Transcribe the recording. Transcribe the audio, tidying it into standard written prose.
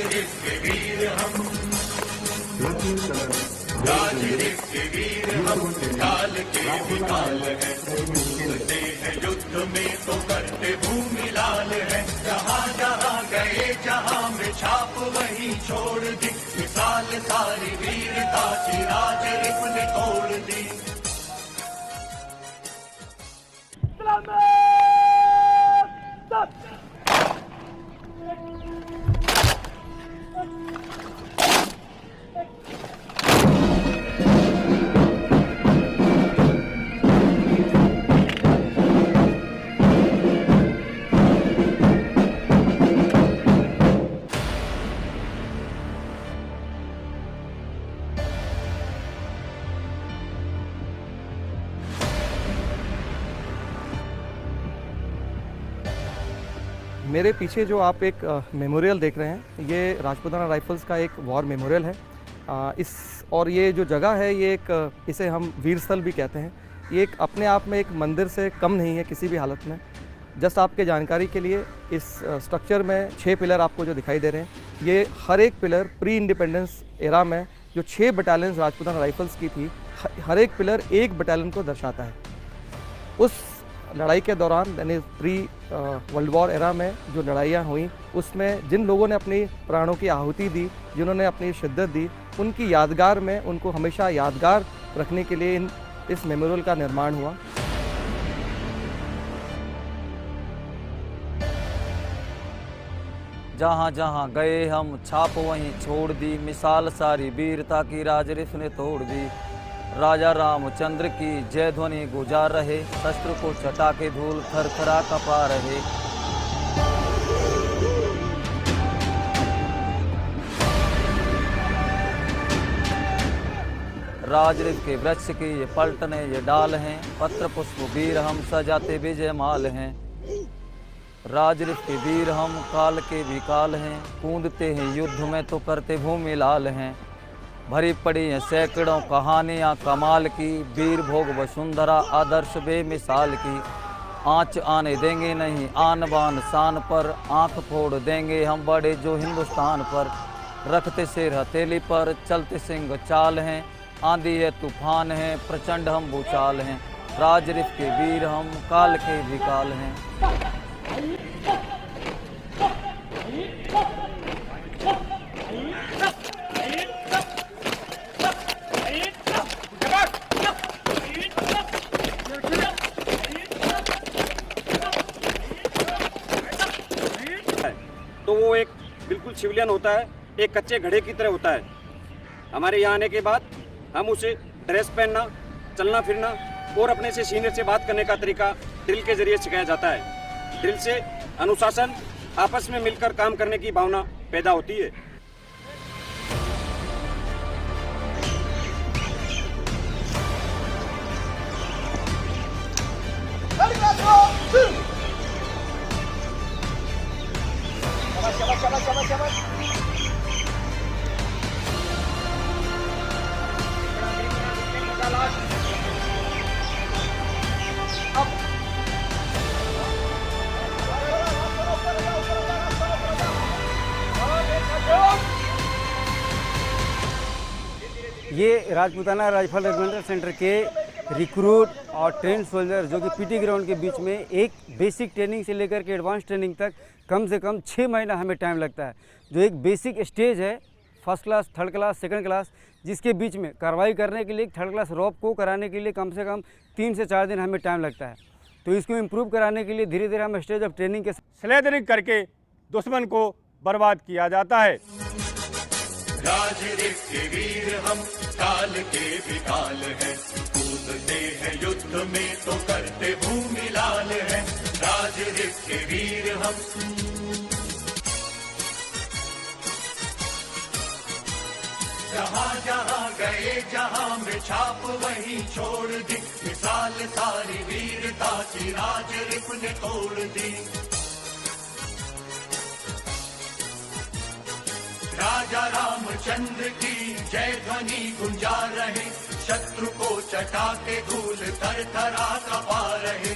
राजऋषि के वीर हम, राजऋषि के वीर हम, काल के विकाल है, कूदते हैं युद्ध में तो करते भूमि लाल है। जहाँ जहाँ गए जहाँ में छाप वहीं छोड़ दी, मिसाल सारी वीरता की राजऋषि ने तोड़ दी। मेरे पीछे जो आप एक मेमोरियल देख रहे हैं, ये राजपूताना राइफल्स का एक वॉर मेमोरियल है। और ये जो जगह है, ये एक इसे हम वीर स्थल भी कहते हैं। ये एक अपने आप में एक मंदिर से कम नहीं है किसी भी हालत में। जस्ट आपके जानकारी के लिए, इस स्ट्रक्चर में 6 पिलर आपको जो दिखाई दे रहे हैं, ये हर एक पिलर प्री इंडिपेंडेंस एरा में जो 6 बटालियंस राजपूताना राइफल्स की थी, हर एक पिलर एक बटालियन को दर्शाता है। उस लड़ाई के दौरान यानी प्री वर्ल्ड वॉर एरा में जो लड़ाइयाँ हुई, उसमें जिन लोगों ने अपनी प्राणों की आहुति दी, जिन्होंने अपनी शिद्दत दी, उनकी यादगार में, उनको हमेशा यादगार रखने के लिए इस मेमोरियल का निर्माण हुआ। जहाँ जहाँ गए हम छाप वहीं छोड़ दी, मिसाल सारी वीरता की राजऋषि ने तोड़ दी। राजा रामचंद्र की जय ध्वनि गुजार रहे, शस्त्र को चटा के धूल थरथरा कपा रहे। राजऋषि के वृक्ष के ये पलटने ये डाल हैं, पत्र पुष्प वीर हम सजाते विजय माल हैं। राजऋषि के वीर हम काल के भी काल हैं, कूदते हैं युद्ध में तो करते भूमि लाल हैं। भरी पड़ी हैं सैकड़ों कहानियाँ कमाल की, वीर भोग वसुंधरा आदर्श बेमिसाल की। आँच आने देंगे नहीं आन बान शान पर, आँख फोड़ देंगे हम बड़े जो हिंदुस्तान पर। रखते सिर हथेली पर चलते सिंह चाल हैं, आंधी है तूफान है प्रचंड हम भूचाल हैं। राजऋषि के वीर हम काल के भी काल हैं। तो वो एक बिल्कुल सिविलियन होता है, एक कच्चे घड़े की तरह होता है। हमारे यहाँ आने के बाद हम उसे ड्रेस पहनना, चलना फिरना और अपने से सीनियर से बात करने का तरीका ड्रिल के जरिए सिखाया जाता है। ड्रिल से अनुशासन, आपस में मिलकर काम करने की भावना पैदा होती है। ये राजपूताना राइफल रेजिमेंटल सेंटर के रिक्रूट और ट्रेन सोल्जर जो कि पीटी ग्राउंड के बीच में एक बेसिक ट्रेनिंग से लेकर के एडवांस ट्रेनिंग तक कम से कम 6 महीना हमें टाइम लगता है। जो एक बेसिक स्टेज है, first class, third class, second class, जिसके बीच में कार्रवाई करने के लिए थर्ड क्लास रॉप को कराने के लिए कम से कम 3 से 4 दिन हमें टाइम लगता है। तो इसको इम्प्रूव कराने के लिए धीरे धीरे हम स्टेज ऑफ ट्रेनिंग के स्लेदरिंग करके दुश्मन को बर्बाद किया जाता है। राजऋषि के वीर हम काल के विकाल हैं, कूदते हैं युद्ध में तो करते भूमि लाल हैं। राजऋषि के वीर हम, जहाँ जहाँ गए जहाँ में छाप वहीं छोड़ दी, मिसाल सारी वीरता की राजऋषि ने तोड़ दी। राजा रामचंद्र की जय ध्वनि गुंजा रहे, शत्रु को चटा के धूल थरथरा कपा रहे।